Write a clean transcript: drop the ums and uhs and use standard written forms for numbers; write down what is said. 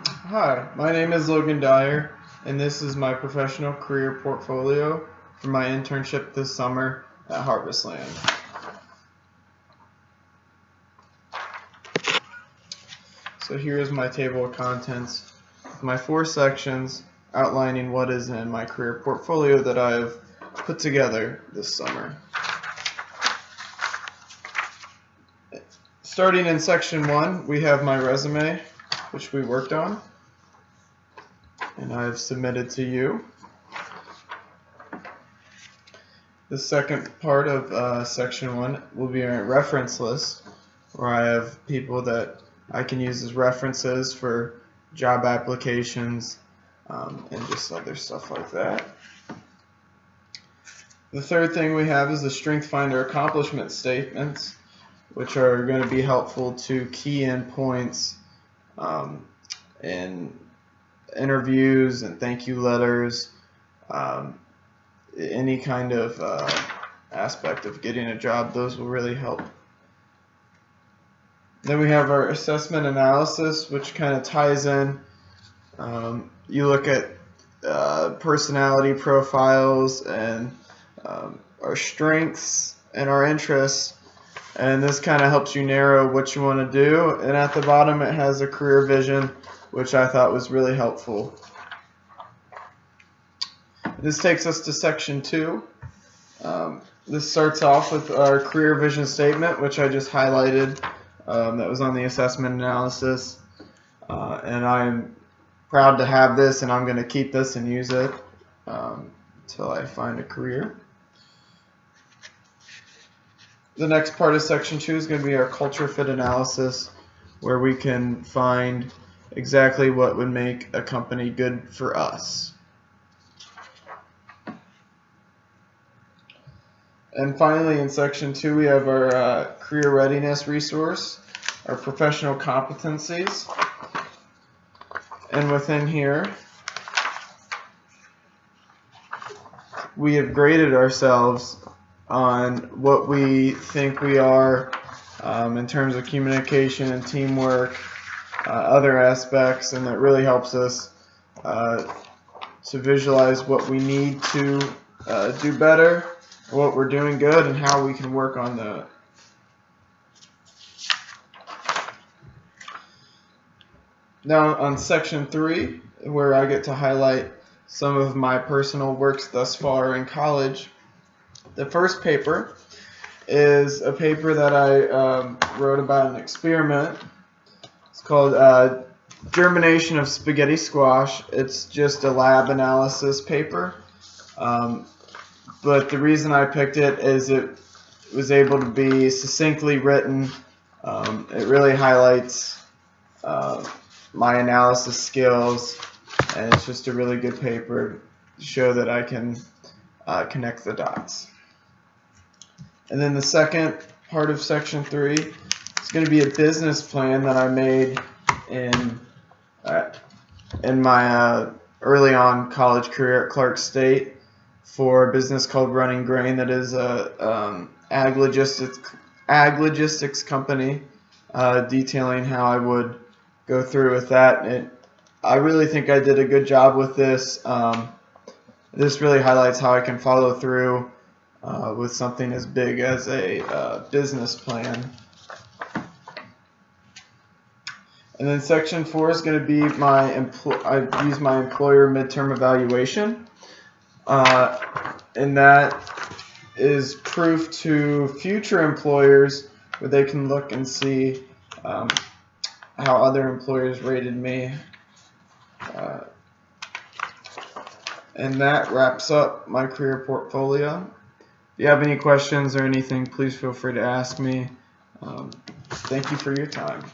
Hi, my name is Logan Dyer, and this is my professional career portfolio for my internship this summer at Harvestland. So here is my table of contents, with my 4 sections outlining what is in my career portfolio that I have put together this summer. Starting in section 1, we have my resume, which we worked on, and I've submitted to you. The second part of section 1 will be a reference list, where I have people that I can use as references for job applications and just other stuff like that. The third thing we have is the Strength Finder accomplishment statements, which are going to be helpful to key in points in interviews and thank you letters, any kind of aspect of getting a job. Those will really help. Then we have our assessment analysis, which kind of ties in. You look at personality profiles and our strengths and our interests, and this kind of helps you narrow what you want to do. And at the bottom it has a career vision, which I thought was really helpful. This takes us to section 2. This starts off with our career vision statement, which I just highlighted. That was on the assessment analysis, and I'm proud to have this, and I'm going to keep this and use it until I find a career. The next part of section 2 is going to be our culture fit analysis, where we can find exactly what would make a company good for us. And finally, in section 2, we have our career readiness resource, our professional competencies. And within here, we have graded ourselves on what we think we are in terms of communication and teamwork, other aspects, and that really helps us to visualize what we need to do better, what we're doing good, and how we can work on that. Now on section 3, where I get to highlight some of my personal works thus far in college. The first paper is a paper that I wrote about an experiment. It's called Germination of Spaghetti Squash. It's just a lab analysis paper. But the reason I picked it is it was able to be succinctly written. It really highlights my analysis skills, and it's just a really good paper to show that I can connect the dots. And then the second part of section 3 is going to be a business plan that I made in my early on college career at Clark State for a business called Running Grain, that is a ag logistics company, detailing how I would go through with that. And I really think I did a good job with this. This really highlights how I can follow through with something as big as a business plan. And then section 4 is going to be I use my employer midterm evaluation, and that is proof to future employers where they can look and see how other employers rated me. And that wraps up my career portfolio. If you have any questions or anything, please feel free to ask me. Thank you for your time.